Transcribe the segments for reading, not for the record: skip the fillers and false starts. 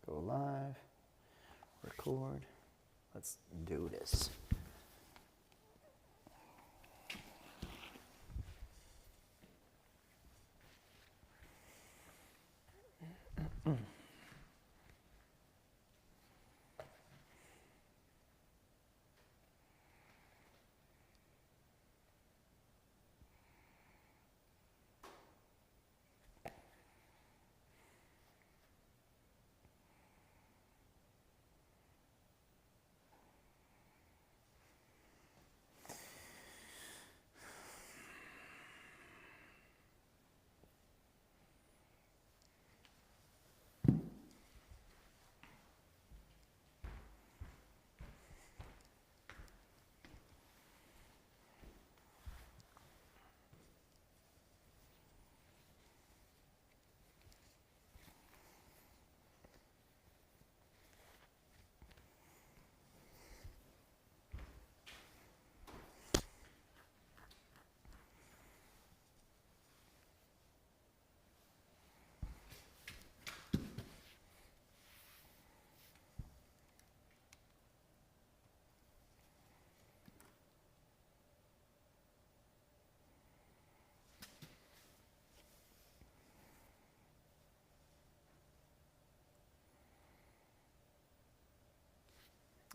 Go live, record. Let's do this.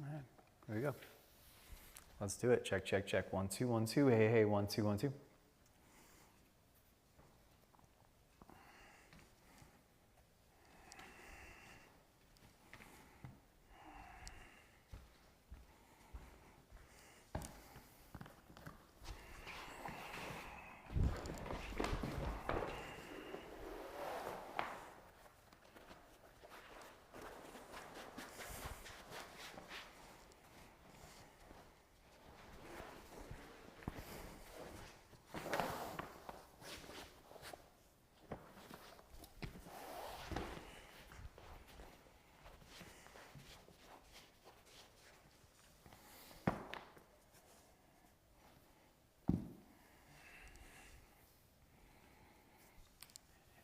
All right, there we go. Let's do it. Check, check, check. 1, 2, 1, 2. Hey, hey, 1, 2, 1, 2.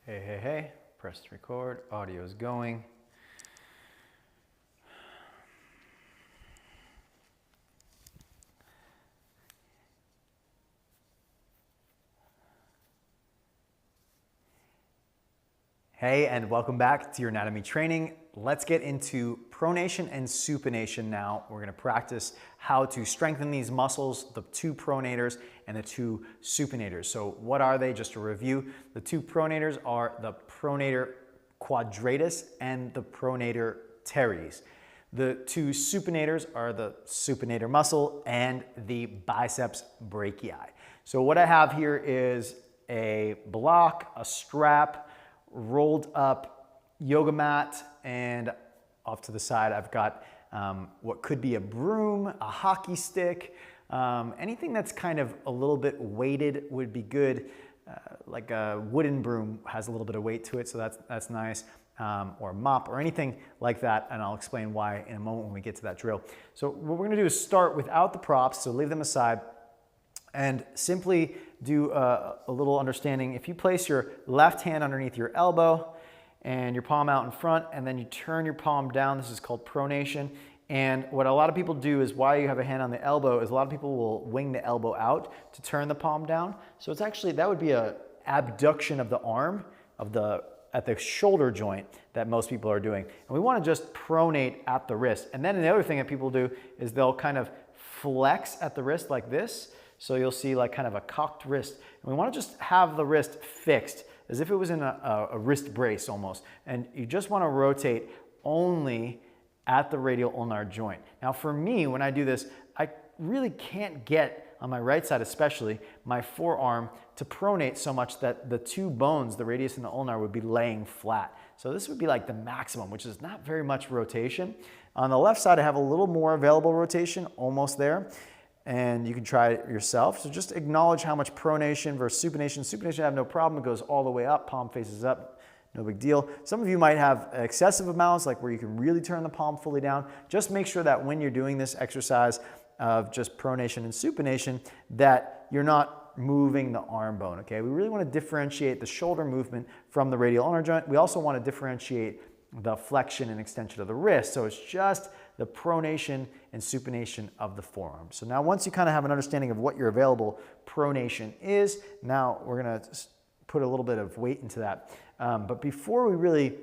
Hey, hey, hey, press record, audio is going. Hey, and welcome back to your anatomy training. Let's get into pronation and supination now. We're gonna practice how to strengthen these muscles, the two pronators and the two supinators. So what are they? Just to review, the two pronators are the pronator quadratus and the pronator teres. The two supinators are the supinator muscle and the biceps brachii. So what I have here is a block, a strap, rolled up yoga mat, and off to the side I've got what could be a broom, a hockey stick, anything that's kind of a little bit weighted would be good. Like a wooden broom has a little bit of weight to it, so that's nice, or a mop or anything like that, and I'll explain why in a moment when we get to that drill. So what we're gonna do is start without the props, so leave them aside, and simply do a little understanding. If you place your left hand underneath your elbow and your palm out in front, and then you turn your palm down, this is called pronation. And what a lot of people do is, while you have a hand on the elbow, is a lot of people will wing the elbow out to turn the palm down. So it's actually, that would be a abduction of the arm at the shoulder joint that most people are doing. And we want to just pronate at the wrist. And then the other thing that people do is they'll kind of flex at the wrist like this. So you'll see like kind of a cocked wrist. And we want to just have the wrist fixed as if it was in a wrist brace almost. And you just want to rotate only at the radial ulnar joint. Now for me, when I do this, I really can't get, on my right side especially, my forearm to pronate so much that the two bones, the radius and the ulnar, would be laying flat. So this would be like the maximum, which is not very much rotation. On the left side, I have a little more available rotation, almost there. And you can try it yourself. So just acknowledge how much pronation versus supination. Supination, I have no problem. It goes all the way up, palm faces up, no big deal. Some of you might have excessive amounts, like where you can really turn the palm fully down. Just make sure that when you're doing this exercise of just pronation and supination, that you're not moving the arm bone, okay? We really want to differentiate the shoulder movement from the radial ulnar joint. We also want to differentiate the flexion and extension of the wrist. So it's just the pronation and supination of the forearm. So now once you kind of have an understanding of what your available pronation is, now we're going to put a little bit of weight into that. But before we really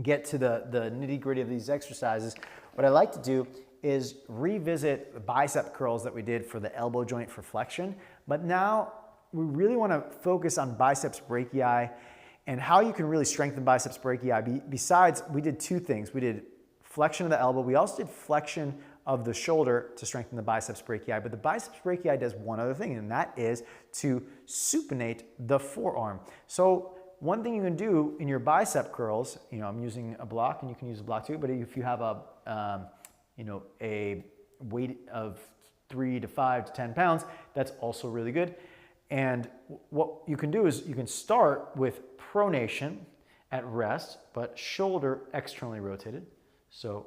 get to the nitty-gritty of these exercises, what I like to do is revisit the bicep curls that we did for the elbow joint for flexion. But now we really want to focus on biceps brachii and how you can really strengthen biceps brachii. Besides, we did two things. We did flexion of the elbow. We also did flexion of the shoulder to strengthen the biceps brachii. But the biceps brachii does one other thing, and that is to supinate the forearm. So one thing you can do in your bicep curls, I'm using a block, and you can use a block too, but if you have a weight of 3 to 5 to 10 pounds, that's also really good. And what you can do is you can start with pronation at rest, but shoulder externally rotated. So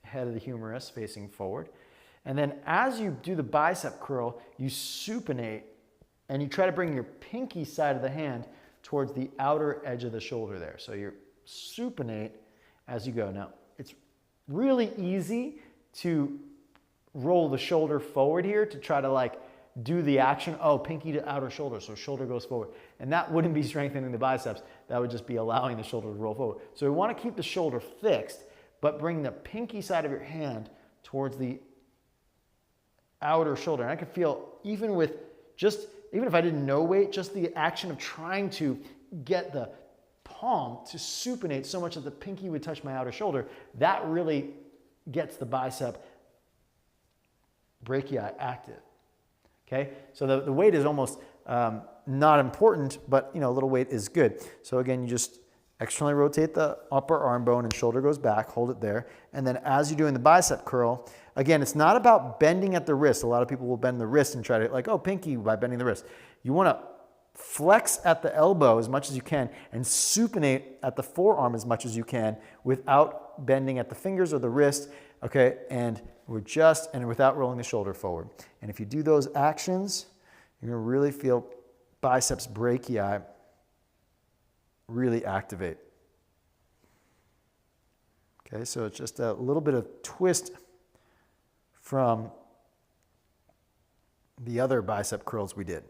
head of the humerus facing forward. And then as you do the bicep curl, you supinate and you try to bring your pinky side of the hand towards the outer edge of the shoulder there. So you supinate as you go. Now, it's really easy to roll the shoulder forward here to try to do the action. Oh, pinky to outer shoulder, so shoulder goes forward. And that wouldn't be strengthening the biceps. That would just be allowing the shoulder to roll forward. So we want to keep the shoulder fixed, but bring the pinky side of your hand towards the outer shoulder. And I could feel, even if I didn't know weight, just the action of trying to get the palm to supinate so much that the pinky would touch my outer shoulder, that really gets the bicep brachii active. Okay, so the weight is almost not important, but a little weight is good. So again, you just externally rotate the upper arm bone and shoulder goes back, hold it there. And then as you're doing the bicep curl, again, it's not about bending at the wrist. A lot of people will bend the wrist and try to pinky by bending the wrist. You want to flex at the elbow as much as you can and supinate at the forearm as much as you can without bending at the fingers or the wrist, okay? And without rolling the shoulder forward. And if you do those actions, you're going to really feel biceps brachii really activate. Okay, so it's just a little bit of twist from the other bicep curls we did.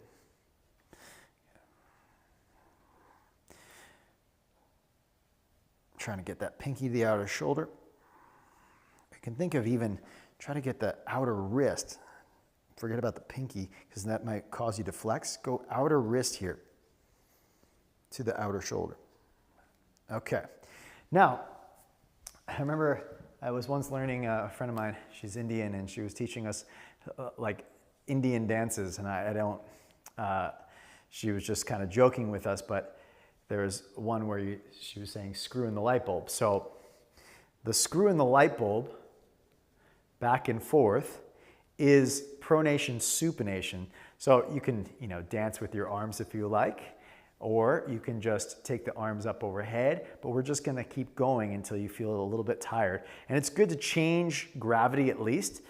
Trying to get that pinky to the outer shoulder. You can think of even try to get the outer wrist. Forget about the pinky, because that might cause you to flex. Go outer wrist here to the outer shoulder. Okay. Now, I remember I was once learning, a friend of mine, she's Indian, and she was teaching us Indian dances, and she was just kind of joking with us, but there was one where she was saying screw in the light bulb. So the screw in the light bulb, back and forth, is pronation supination. So you can dance with your arms if you like, or you can just take the arms up overhead, but we're just going to keep going until you feel a little bit tired. And it's good to change gravity at least.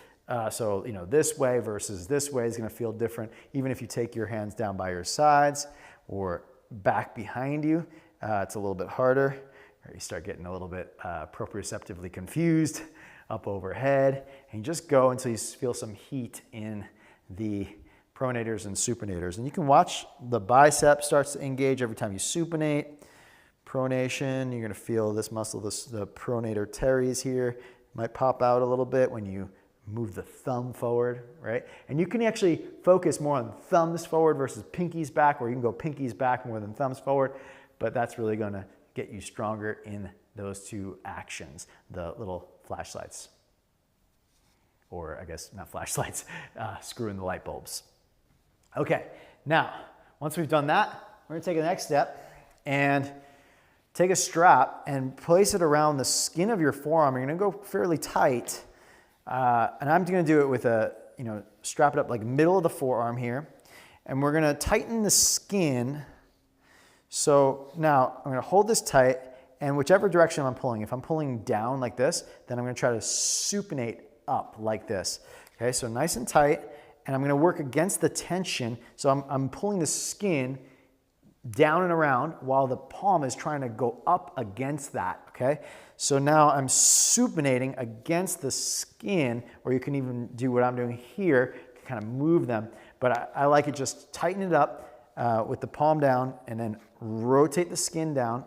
So this way versus this way is going to feel different, even if you take your hands down by your sides or back behind you. It's a little bit harder, or you start getting a little bit proprioceptively confused. Up overhead, and you just go until you feel some heat in the pronators and supinators. And you can watch the bicep starts to engage every time you supinate. Pronation, you're going to feel this muscle, the pronator teres here, might pop out a little bit when you move the thumb forward, right? And you can actually focus more on thumbs forward versus pinkies back, or you can go pinkies back more than thumbs forward, but that's really going to get you stronger in those two actions, the little flashlights, or I guess not flashlights, screw in the light bulbs. Okay, now, once we've done that, we're gonna take the next step and take a strap and place it around the skin of your forearm. You're gonna go fairly tight, and I'm gonna do it with strap it up like middle of the forearm here, and we're gonna tighten the skin. So now I'm gonna hold this tight, and whichever direction I'm pulling, if I'm pulling down like this, then I'm going to try to supinate up like this. Okay, so nice and tight, and I'm going to work against the tension. So I'm pulling the skin down and around while the palm is trying to go up against that, okay? So now I'm supinating against the skin, or you can even do what I'm doing here, kind of move them. But I like it, just tighten it up with the palm down and then rotate the skin down,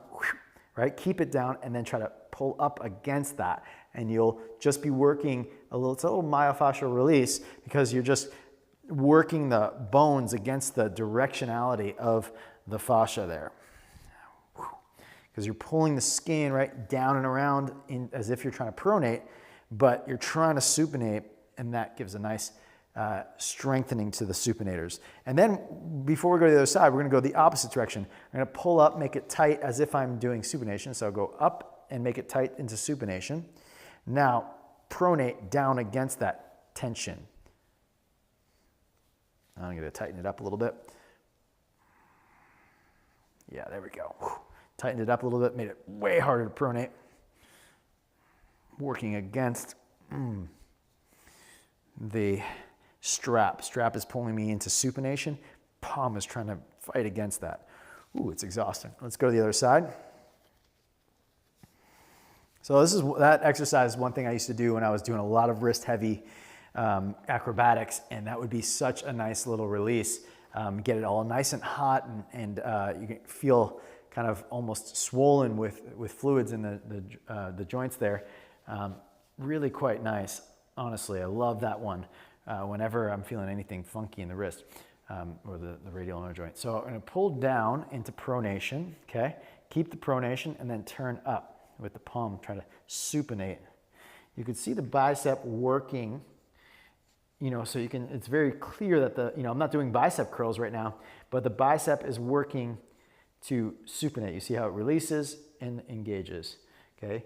right? Keep it down and then try to pull up against that. And you'll just be working it's a little myofascial release because you're just working the bones against the directionality of the fascia there. Because you're pulling the skin right down and around as if you're trying to pronate, but you're trying to supinate, and that gives a nice strengthening to the supinators. And then before we go to the other side, we're going to go the opposite direction. I'm going to pull up, make it tight as if I'm doing supination. So I'll go up and make it tight into supination. Now pronate down against that tension. I'm going to tighten it up a little bit. Yeah, there we go. Tightened it up a little bit, made it way harder to pronate. Working against the strap. Strap is pulling me into supination. Palm is trying to fight against that. Ooh, it's exhausting. Let's go to the other side. So that exercise is one thing I used to do when I was doing a lot of wrist heavy acrobatics, and that would be such a nice little release. Get it all nice and hot, and you can feel kind of almost swollen with fluids in the joints there. Really quite nice. Honestly, I love that one whenever I'm feeling anything funky in the wrist or the radial ulnar joint. So I'm going to pull down into pronation, okay? Keep the pronation and then turn up with the palm, try to supinate. You can see the bicep working, so you can, it's very clear that I'm not doing bicep curls right now, but the bicep is working to supinate. You see how it releases and engages, okay?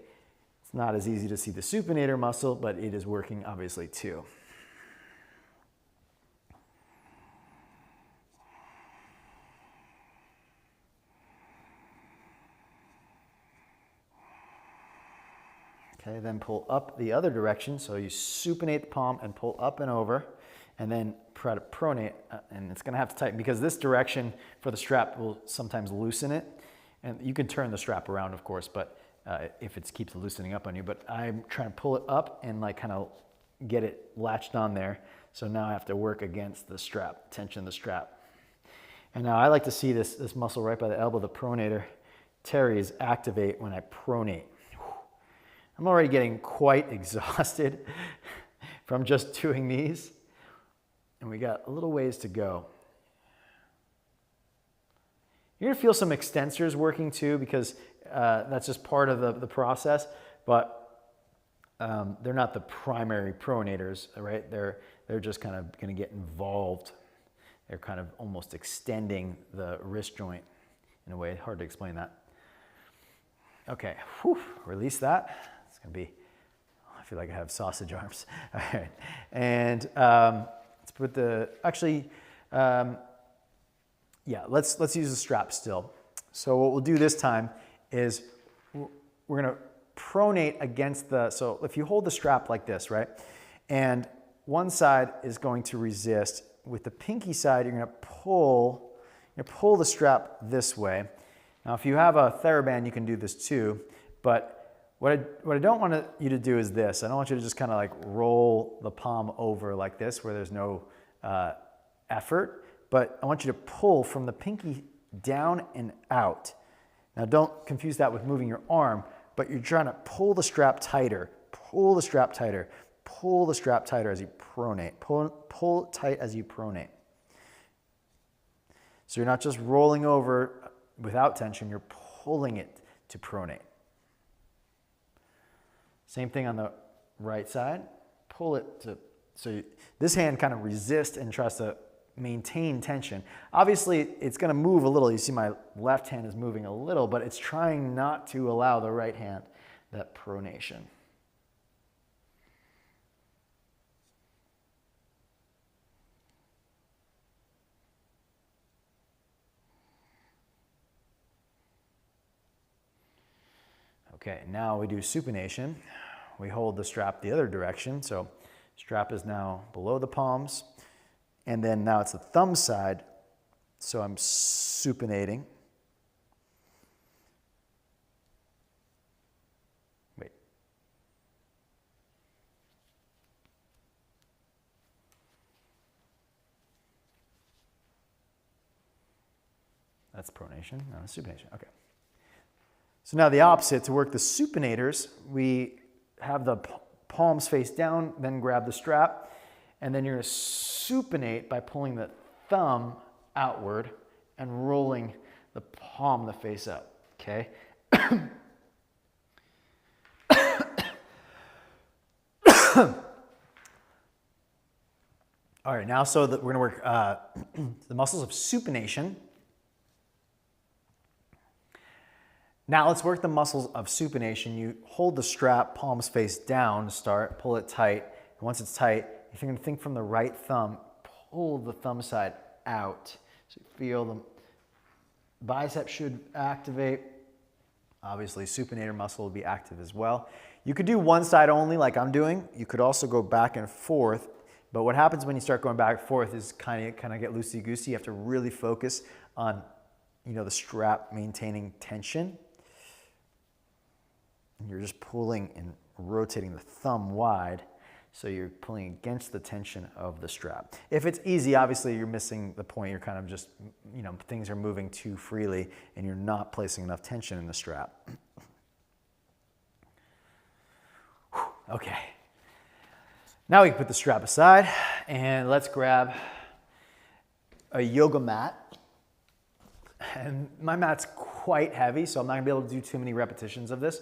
It's not as easy to see the supinator muscle, but it is working obviously too. Okay, then pull up the other direction. So you supinate the palm and pull up and over, and then try to pronate, and it's gonna have to tighten because this direction for the strap will sometimes loosen it. And you can turn the strap around, of course, but if it keeps loosening up on you. But I'm trying to pull it up and like kind of get it latched on there. So now I have to work against the strap, tension the strap. And now I like to see this muscle right by the elbow, the pronator teres, activate when I pronate. I'm already getting quite exhausted from just doing these, and we got a little ways to go. You're gonna feel some extensors working too, because that's just part of the process, but they're not the primary pronators, right? They're just kind of gonna get involved. They're kind of almost extending the wrist joint in a way. Hard to explain that. Okay, whew, release that. It's gonna be, I feel like I have sausage arms. All right, and let's put let's use the strap still. So what we'll do this time is we're gonna pronate against so if you hold the strap like this, right? And one side is going to resist. With the pinky side, you're gonna pull the strap this way. Now, if you have a TheraBand, you can do this too, but what I don't want you to do is this. I don't want you to just kind of like roll the palm over like this where there's no effort, but I want you to pull from the pinky down and out. Now, don't confuse that with moving your arm, but you're trying to pull the strap tighter, pull the strap tighter, pull the strap tighter as you pronate, pull tight as you pronate. So you're not just rolling over without tension, you're pulling it to pronate. Same thing on the right side. Pull it to, this hand kind of resists and tries to maintain tension. Obviously, it's going to move a little. You see my left hand is moving a little, but it's trying not to allow the right hand that pronation. Okay, now we do supination. We hold the strap the other direction. So strap is now below the palms. And then now it's the thumb side. So I'm supinating. That's pronation, no, supination, okay. So now the opposite, to work the supinators, we have the palms face down, then grab the strap, and then you're gonna supinate by pulling the thumb outward and rolling the palm of the face up, okay? All right, now so that we're gonna work the muscles of supination. Now let's work the muscles of supination. You hold the strap, palms face down to start, pull it tight. And once it's tight, if you're gonna think from the right thumb, pull the thumb side out. So you feel the bicep should activate. Obviously, supinator muscle will be active as well. You could do one side only like I'm doing. You could also go back and forth. But what happens when you start going back and forth is kind of get loosey-goosey. You have to really focus on, the strap maintaining tension. And you're just pulling and rotating the thumb wide, so you're pulling against the tension of the strap. If it's easy, obviously you're missing the point. You're kind of just, things are moving too freely and you're not placing enough tension in the strap. Okay. Now we can put the strap aside and let's grab a yoga mat. And my mat's quite heavy, so I'm not gonna be able to do too many repetitions of this,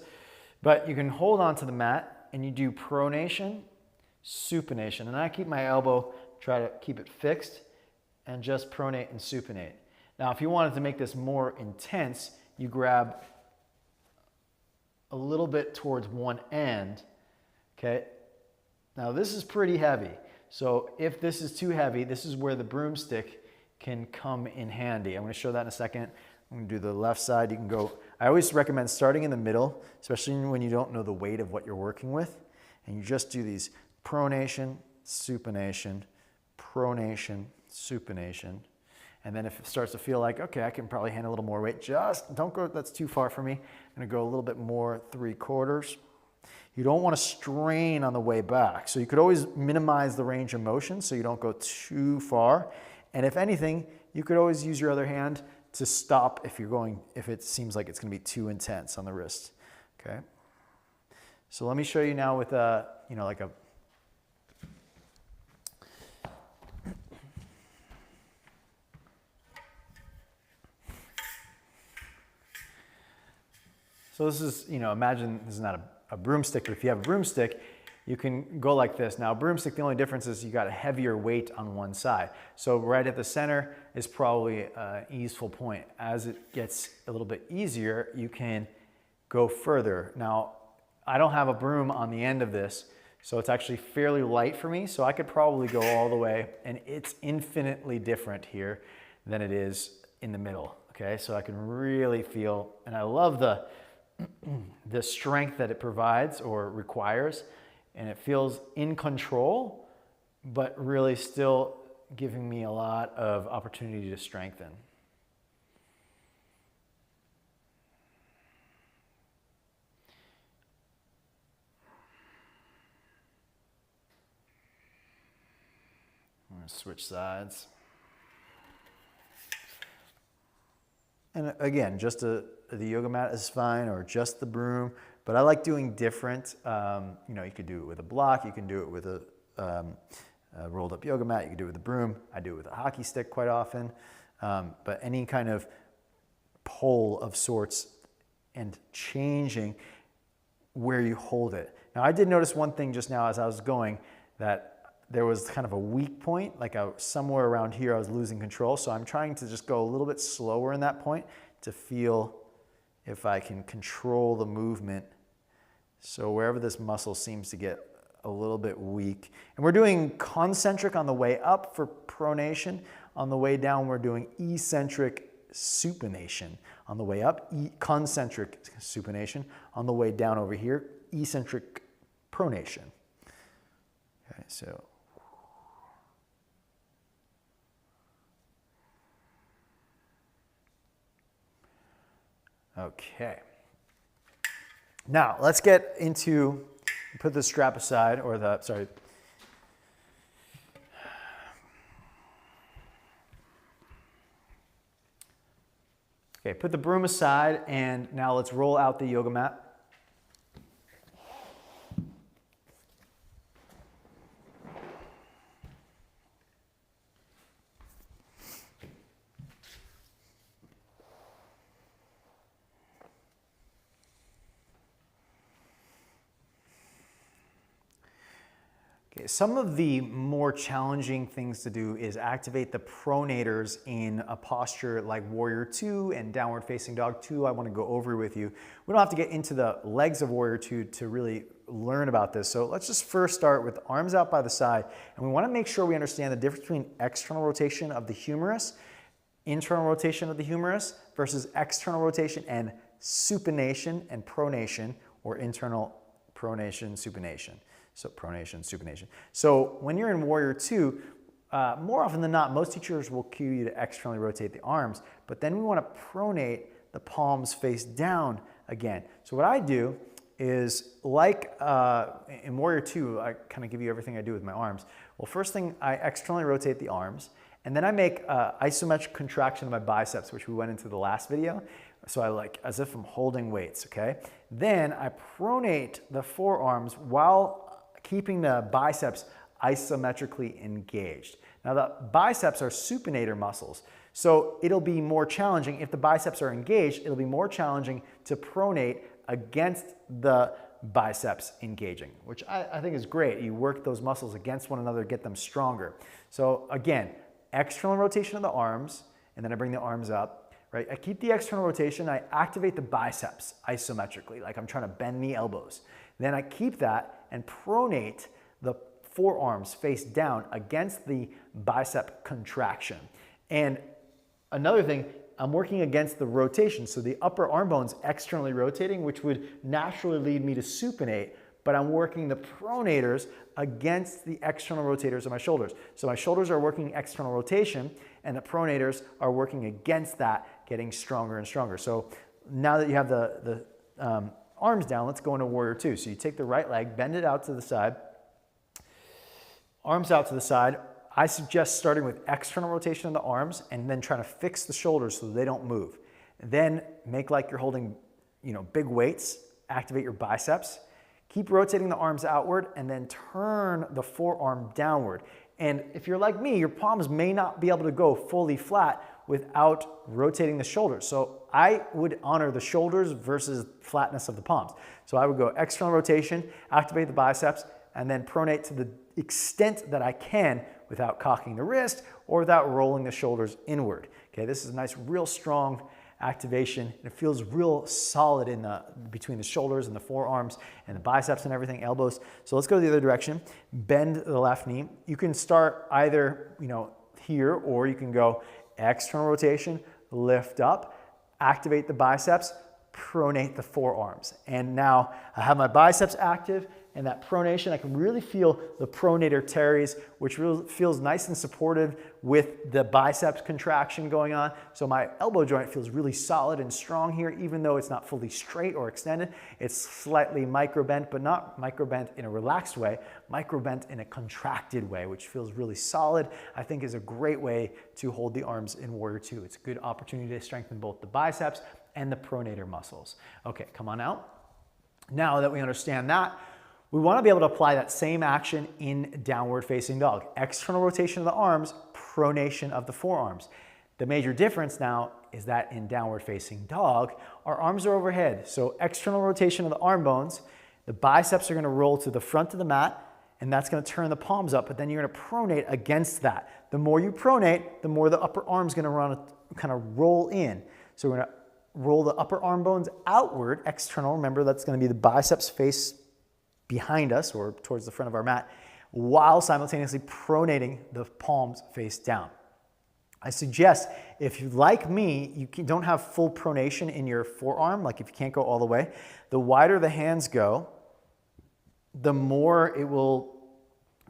but you can hold onto the mat and you do pronation, supination. And I keep my elbow, try to keep it fixed and just pronate and supinate. Now, if you wanted to make this more intense, you grab a little bit towards one end, okay? Now this is pretty heavy. So if this is too heavy, this is where the broomstick can come in handy. I'm gonna show that in a second. I'm gonna do the left side. You can go, I always recommend starting in the middle, especially when you don't know the weight of what you're working with. And you just do these pronation, supination, pronation, supination. And then if it starts to feel like, okay, I can probably handle a little more weight, just don't go, that's too far for me. I'm gonna go a little bit more 3/4. You don't want to strain on the way back. So you could always minimize the range of motion so you don't go too far. And if anything, you could always use your other hand to stop if it seems like it's going to be too intense on the wrist. Okay. So let me show you now with so this is, imagine this is not a broomstick, but if you have a broomstick, you can go like this. Now, a broomstick, the only difference is you got a heavier weight on one side. So right at the center is probably an easeful point. As it gets a little bit easier, you can go further. Now, I don't have a broom on the end of this, so it's actually fairly light for me. So I could probably go all the way, and it's infinitely different here than it is in the middle. Okay, so I can really feel, and I love the strength that it provides or requires, and it feels in control, but really still giving me a lot of opportunity to strengthen. I'm going to switch sides. And again, just the yoga mat is fine, or just the broom, but I like doing different. You could do it with a block, you can do it with a rolled up yoga mat, you can do it with a broom. I do it with a hockey stick quite often, but any kind of pole of sorts and changing where you hold it. Now I did notice one thing just now as I was going, that there was kind of a weak point, like somewhere around here I was losing control. So I'm trying to just go a little bit slower in that point to feel if I can control the movement. So wherever this muscle seems to get a little bit weak. And we're doing concentric on the way up for pronation. On the way down, we're doing eccentric supination. On the way up, concentric supination. On the way down over here, eccentric pronation. Okay, so. Okay. Now let's get into, put the strap aside, or sorry. Okay, put the broom aside and now let's roll out the yoga mat. Okay, some of the more challenging things to do is activate the pronators in a posture like Warrior 2 and Downward Facing Dog 2. I want to go over with you. We don't have to get into the legs of Warrior 2 to really learn about this. So let's just first start with arms out by the side. And we want to make sure we understand the difference between external rotation of the humerus, internal rotation of the humerus versus external rotation and supination and pronation, or internal pronation, supination. So pronation, supination. So when you're in Warrior 2, more often than not, most teachers will cue you to externally rotate the arms, but then we want to pronate the palms face down again. So what I do is, like in Warrior 2, I kind of give you everything I do with my arms. Well, first thing, I externally rotate the arms, and then I make isometric contraction of my biceps, which we went into the last video. So I like, as if I'm holding weights, okay? Then I pronate the forearms while keeping the biceps isometrically engaged. Now the biceps are supinator muscles, so it'll be more challenging. If the biceps are engaged, it'll be more challenging to pronate against the biceps engaging, which I think is great. You work those muscles against one another, get them stronger. So again, external rotation of the arms, and then I bring the arms up, right? I keep the external rotation, I activate the biceps isometrically, like I'm trying to bend the elbows. Then I keep that and pronate the forearms face down against the bicep contraction. And another thing, I'm working against the rotation. So the upper arm bone's externally rotating, which would naturally lead me to supinate, but I'm working the pronators against the external rotators of my shoulders. So my shoulders are working external rotation, and the pronators are working against that, getting stronger and stronger. So now that you have the arms down, let's go into Warrior 2. So you take the right leg, bend it out to the side, arms out to the side. I suggest starting with external rotation of the arms and then trying to fix the shoulders so they don't move. Then make like you're holding, big weights, activate your biceps. Keep rotating the arms outward and then turn the forearm downward. And if you're like me, your palms may not be able to go fully flat without rotating the shoulders. So I would honor the shoulders versus flatness of the palms. So I would go external rotation, activate the biceps, and then pronate to the extent that I can without cocking the wrist or without rolling the shoulders inward. Okay, this is a nice, real strong activation. It feels real solid in between the shoulders and the forearms and the biceps and everything, elbows. So let's go the other direction. Bend the left knee. You can start either, here, or you can go external rotation, lift up, activate the biceps, pronate the forearms. And now I have my biceps active, and that pronation, I can really feel the pronator teres, which really feels nice and supportive with the biceps contraction going on. So my elbow joint feels really solid and strong here, even though it's not fully straight or extended. It's slightly microbent, but not microbent in a relaxed way, microbent in a contracted way, which feels really solid. I think is a great way to hold the arms in Warrior 2. It's a good opportunity to strengthen both the biceps and the pronator muscles. Okay, come on out. Now that we understand that, we want to be able to apply that same action in downward facing dog. External rotation of the arms, pronation of the forearms. The major difference now is that in downward facing dog, our arms are overhead. So external rotation of the arm bones, the biceps are going to roll to the front of the mat, and that's going to turn the palms up, but then you're going to pronate against that. The more you pronate, the more the upper arm's going to kind of roll in. So we're going to roll the upper arm bones outward, external. Remember, that's going to be the biceps face behind us or towards the front of our mat, while simultaneously pronating the palms face down. I suggest, if you, like me, you don't have full pronation in your forearm, like if you can't go all the way, the wider the hands go, the more it will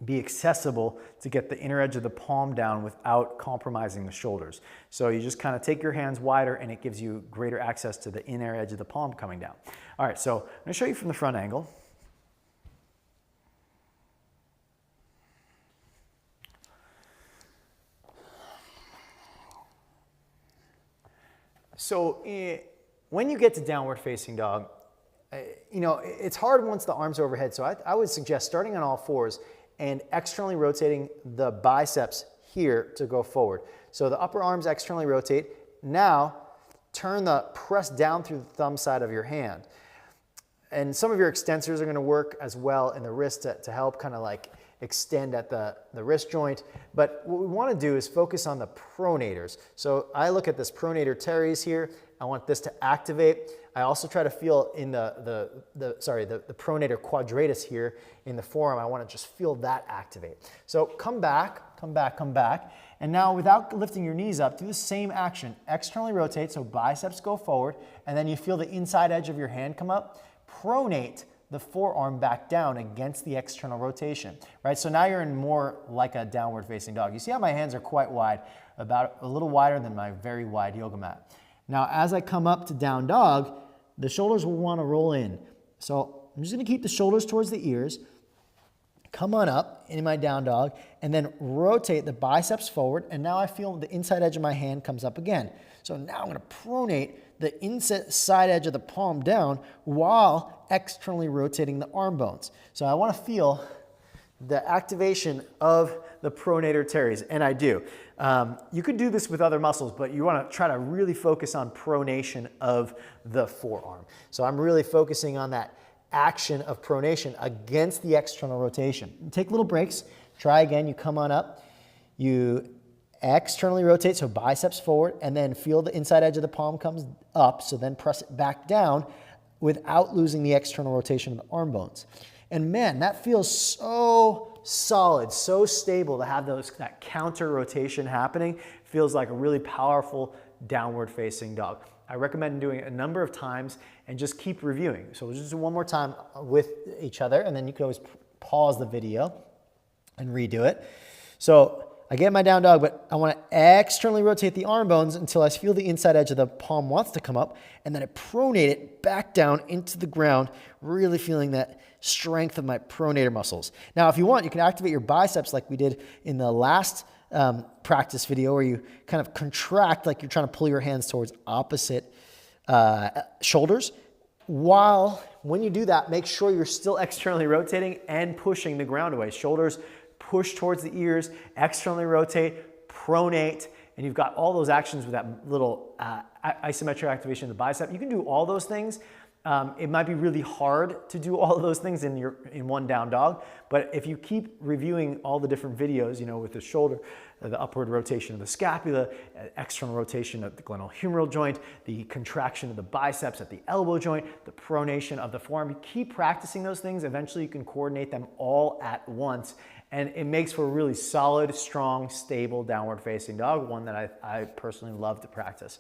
be accessible to get the inner edge of the palm down without compromising the shoulders. So you just kind of take your hands wider and it gives you greater access to the inner edge of the palm coming down. All right, so I'm going to show you from the front angle. So when you get to downward facing dog, it's hard once the arms are overhead. So I would suggest starting on all fours and externally rotating the biceps here to go forward. So the upper arms externally rotate. Now turn the press down through the thumb side of your hand. And some of your extensors are going to work as well in the wrist to help kind of like extend at the wrist joint. But what we want to do is focus on the pronators. So I look at this pronator teres here. I want this to activate. I also try to feel in the pronator quadratus here in the forearm. I want to just feel that activate. So come back, come back, come back. And now without lifting your knees up, do the same action. Externally rotate, so biceps go forward, and then you feel the inside edge of your hand come up. Pronate the forearm back down against the external rotation, right? So now you're in more like a downward facing dog. You see how my hands are quite wide, about a little wider than my very wide yoga mat. Now, as I come up to down dog, the shoulders will want to roll in. So I'm just going to keep the shoulders towards the ears, come on up in my down dog, and then rotate the biceps forward. And now I feel the inside edge of my hand comes up again. So now I'm going to pronate the inside edge of the palm down while externally rotating the arm bones. So I want to feel the activation of the pronator teres, and I do. You could do this with other muscles, but you want to try to really focus on pronation of the forearm. So I'm really focusing on that action of pronation against the external rotation. Take little breaks. Try again. You come on up. You externally rotate, so biceps forward, and then feel the inside edge of the palm comes up, so then press it back down without losing the external rotation of the arm bones. And man, that feels so solid, so stable to have that counter rotation happening. Feels like a really powerful downward facing dog. I recommend doing it a number of times and just keep reviewing. So we'll just do one more time with each other, and then you can always pause the video and redo it. So I get my down dog, but I want to externally rotate the arm bones until I feel the inside edge of the palm wants to come up, and then I pronate it back down into the ground, really feeling that strength of my pronator muscles. Now, if you want, you can activate your biceps like we did in the last practice video, where you kind of contract like you're trying to pull your hands towards opposite shoulders. When you do that, make sure you're still externally rotating and pushing the ground away. Shoulders push towards the ears, externally rotate, pronate, and you've got all those actions with that little isometric activation of the bicep. You can do all those things. It might be really hard to do all of those things in one down dog, but if you keep reviewing all the different videos, with the shoulder, the upward rotation of the scapula, external rotation of the glenohumeral joint, the contraction of the biceps at the elbow joint, the pronation of the forearm, you keep practicing those things, eventually you can coordinate them all at once, and it makes for a really solid, strong, stable downward facing dog, one that I personally love to practice.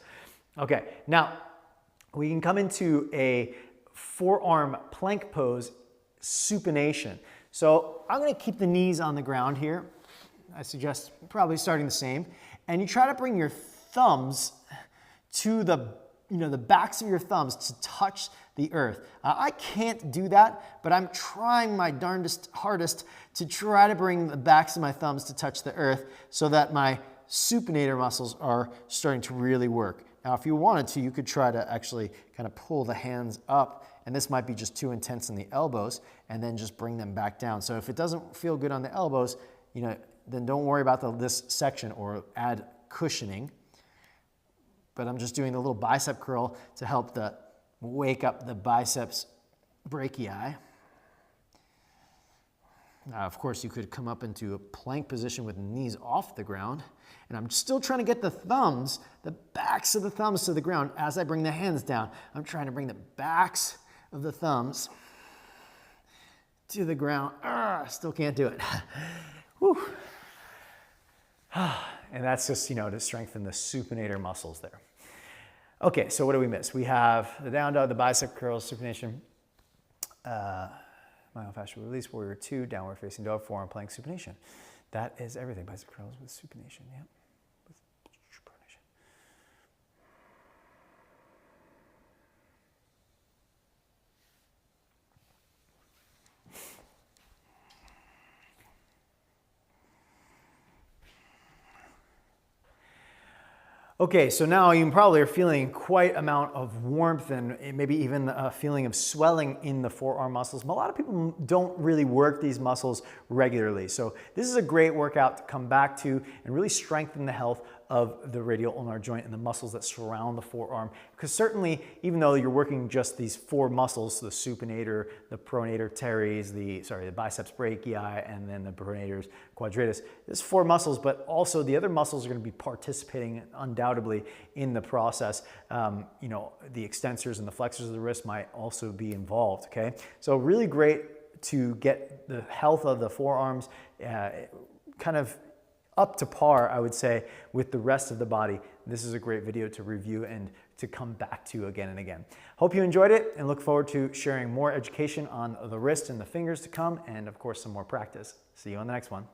Okay, now, we can come into a forearm plank pose, supination. So I'm going to keep the knees on the ground here. I suggest probably starting the same. And you try to bring your thumbs to the backs of your thumbs to touch the earth. I can't do that, but I'm trying my darndest hardest to try to bring the backs of my thumbs to touch the earth so that my supinator muscles are starting to really work. Now, if you wanted to, you could try to actually kind of pull the hands up, and this might be just too intense in the elbows, and then just bring them back down. So if it doesn't feel good on the elbows, then don't worry about this section or add cushioning. But I'm just doing the little bicep curl to help wake up the biceps brachii. Now, of course, you could come up into a plank position with the knees off the ground. And I'm still trying to get the thumbs, the backs of the thumbs to the ground as I bring the hands down. I'm trying to bring the backs of the thumbs to the ground. Still can't do it. Whew. And that's just, to strengthen the supinator muscles there. Okay, so what do we miss? We have the down dog, the bicep curls, supination, myofascial release, warrior 2, downward facing dog, forearm plank, supination. That is everything. Bicep curls with supination, yeah. With pronation. Okay, so now you probably are feeling quite amount of warmth and maybe even a feeling of swelling in the forearm muscles. But a lot of people don't really work these muscles regularly. So this is a great workout to come back to and really strengthen the health of the radial ulnar joint and the muscles that surround the forearm. Because certainly, even though you're working just these four muscles, the supinator, the pronator teres, the biceps brachii, and then the pronator quadratus, there's four muscles, but also the other muscles are going to be participating undoubtedly in the process. You know, the extensors and the flexors of the wrist might also be involved, okay? So really great to get the health of the forearms kind of up to par, I would say, with the rest of the body. This is a great video to review and to come back to again and again. Hope you enjoyed it and look forward to sharing more education on the wrist and the fingers to come, and of course some more practice. See you on the next one.